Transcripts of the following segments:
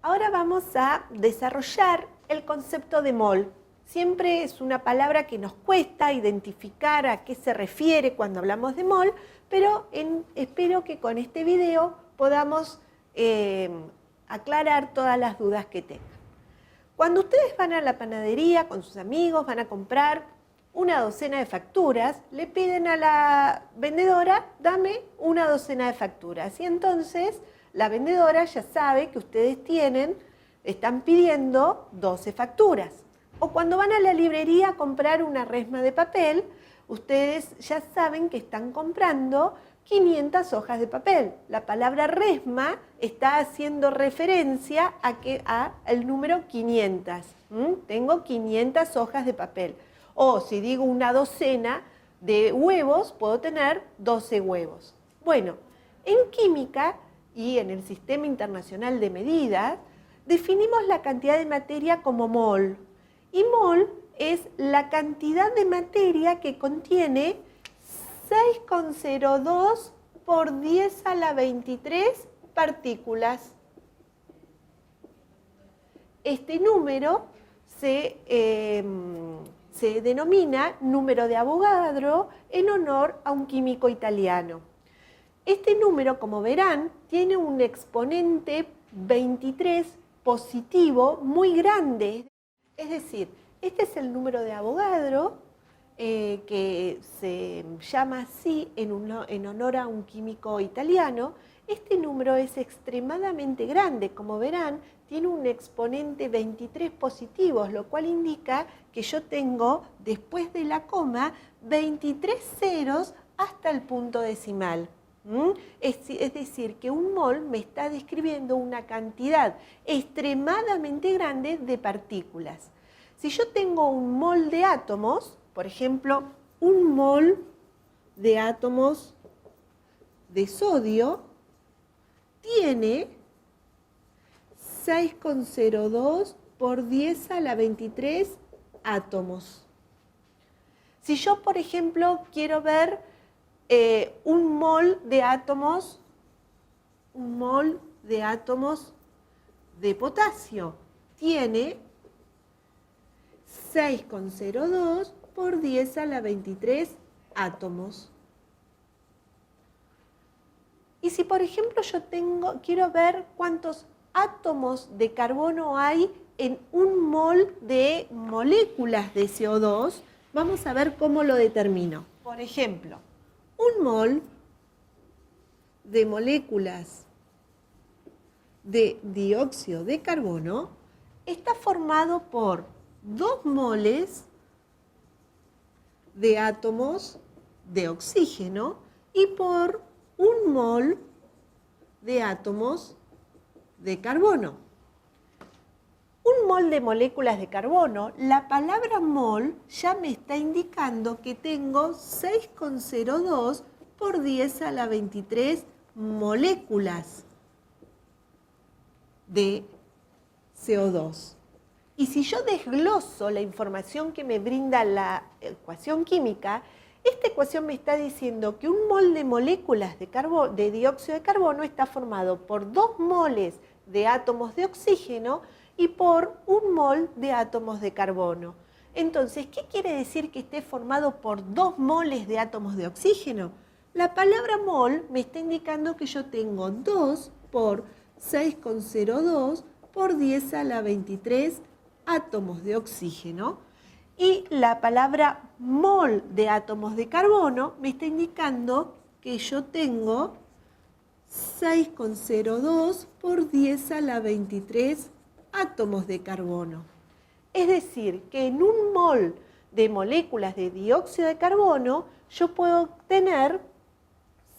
Ahora vamos a desarrollar el concepto de mol. Siempre es una palabra que nos cuesta identificar a qué se refiere cuando hablamos de mol, pero espero que con este video podamos aclarar todas las dudas que tengan. Cuando ustedes van a la panadería con sus amigos, van a comprar una docena de facturas, le piden a la vendedora, dame una docena de facturas. Y entonces la vendedora ya sabe que ustedes están pidiendo 12 facturas. O cuando van a la librería a comprar una resma de papel, ustedes ya saben que están comprando 500 hojas de papel. La palabra resma está haciendo referencia al número 500. Tengo 500 hojas de papel. O si digo una docena de huevos, puedo tener 12 huevos. Bueno, en química y en el Sistema Internacional de Medidas, definimos la cantidad de materia como mol. Y mol es la cantidad de materia que contiene 6,02 por 10 a la 23 partículas. Este número se denomina número de Avogadro en honor a un químico italiano. Este número, como verán, tiene un exponente 23 positivo muy grande. Es decir, este es el número de Avogadro, que se llama así en honor a un químico italiano. Este número es extremadamente grande, como verán, tiene un exponente 23 positivos, lo cual indica que yo tengo, después de la coma, 23 ceros hasta el punto decimal. Es decir, que un mol me está describiendo una cantidad extremadamente grande de partículas. Si yo tengo un mol de átomos, por ejemplo, un mol de átomos de sodio tiene 6,02 por 10 a la 23 átomos. Si yo, por ejemplo, quiero ver un mol de átomos de potasio, tiene 6,02 por 10 a la 23 átomos. Y si, por ejemplo, quiero ver cuántos átomos de carbono hay en un mol de moléculas de CO2, vamos a ver cómo lo determino. Por ejemplo, un mol de moléculas de dióxido de carbono está formado por 2 moles de átomos de oxígeno y por 1 mol de átomos de carbono. Un mol de moléculas de carbono, la palabra mol ya me está indicando que tengo 6,02 por 10 a la 23 moléculas de CO2. Y si yo desgloso la información que me brinda la ecuación química, esta ecuación me está diciendo que un mol de moléculas de dióxido de carbono está formado por 2 moles de átomos de oxígeno y por 1 mol de átomos de carbono. Entonces, ¿qué quiere decir que esté formado por 2 moles de átomos de oxígeno? La palabra mol me está indicando que yo tengo 2 por 6,02 por 10 a la 23 átomos de oxígeno. Y la palabra mol de átomos de carbono me está indicando que yo tengo 6,02 por 10 a la 23 átomos de carbono. Es decir, que en un mol de moléculas de dióxido de carbono yo puedo obtener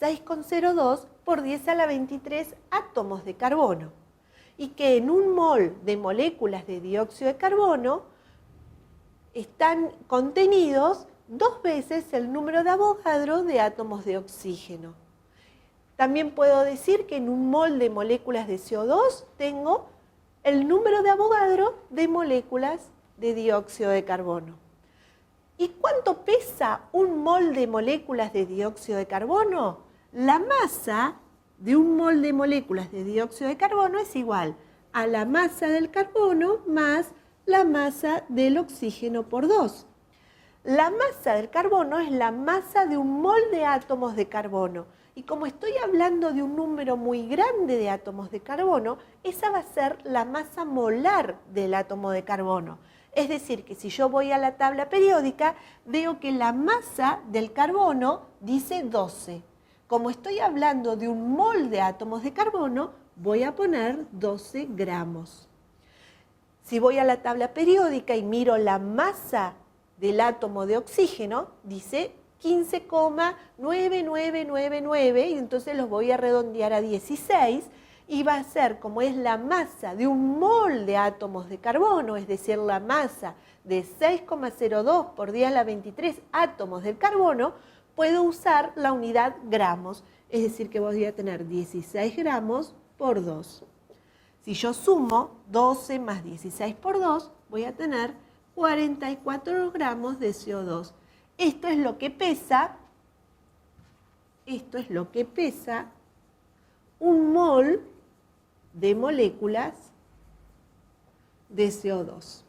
6,02 por 10 a la 23 átomos de carbono. Y que en un mol de moléculas de dióxido de carbono están contenidos 2 veces el número de Avogadro de átomos de oxígeno. También puedo decir que en un mol de moléculas de CO2 tengo el número de Avogadro de moléculas de dióxido de carbono. ¿Y cuánto pesa un mol de moléculas de dióxido de carbono? La masa de un mol de moléculas de dióxido de carbono es igual a la masa del carbono más la masa del oxígeno por 2. La masa del carbono es la masa de un mol de átomos de carbono. Y como estoy hablando de un número muy grande de átomos de carbono, esa va a ser la masa molar del átomo de carbono. Es decir, que si yo voy a la tabla periódica, veo que la masa del carbono dice 12. Como estoy hablando de un mol de átomos de carbono, voy a poner 12 gramos. Si voy a la tabla periódica y miro la masa del átomo de oxígeno, dice 15,9999 y entonces los voy a redondear a 16 y va a ser, como es la masa de un mol de átomos de carbono, es decir, la masa de 6,02 por 10 a la 23 átomos del carbono, puedo usar la unidad gramos, es decir, que voy a tener 16 gramos por 2. Si yo sumo 12 más 16 por 2, voy a tener 44 gramos de CO2. Esto es lo que pesa un mol de moléculas de CO2.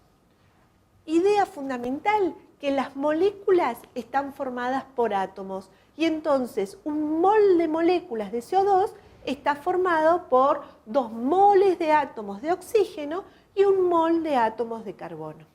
Idea fundamental, que las moléculas están formadas por átomos y entonces un mol de moléculas de CO2 está formado por 2 moles de átomos de oxígeno y 1 mol de átomos de carbono.